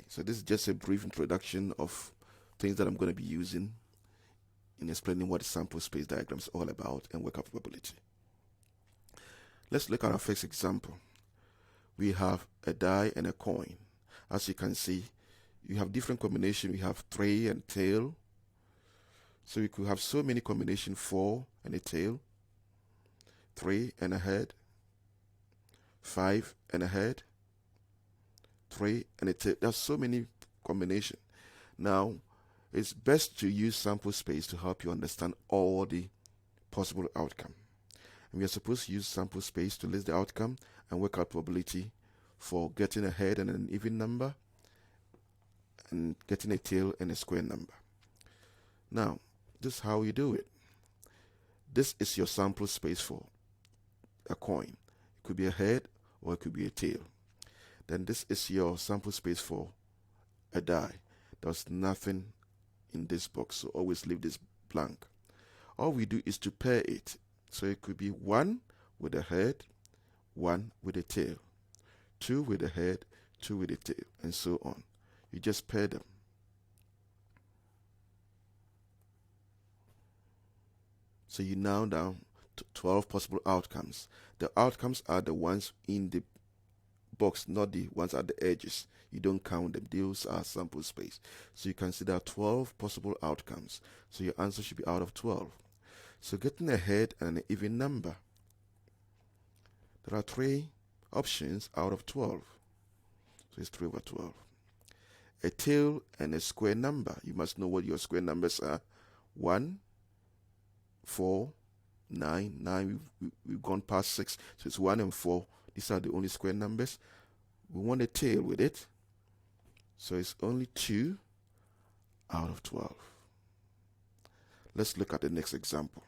So this is just a brief introduction of things that I'm going to be using in explaining what sample space diagram is all about and workup probability. Let's look at our first example. We have a die and a coin. As you can see, you have different combinations. We have 3 and tail. So we could have so many combinations: 4 and a tail, 3 and a head, 5 and a head, 3 and a tail. There's so many combinations. Now, it's best to use sample space to help you understand all the possible outcome. And we are supposed to use sample space to list the outcome and work out probability for getting a head and an even number and getting a tail and a square number. Now, this is how you do it. This is your sample space for a coin. It could be a head or it could be a tail. Then this is your sample space for a die. There's nothing in this box, so always leave this blank. All we do is to pair it. So it could be 1 with a head, 1 with a tail, 2 with a head, 2 with a tail, and so on. You just pair them. So you now down to 12 possible outcomes. The outcomes are the ones in the box, not the ones at the edges. You don't count them. Those are sample space. So you consider 12 possible outcomes. So your answer should be out of 12. So getting a head and an even number. There are 3 options out of 12. So it's 3 over 12. A tail and a square number. You must know what your square numbers are. 1, 4, 9. 9, we've gone past 6. So it's 1 and 4. These are the only square numbers. We want a tail with it. So it's only 2 out of 12. Let's look at the next example.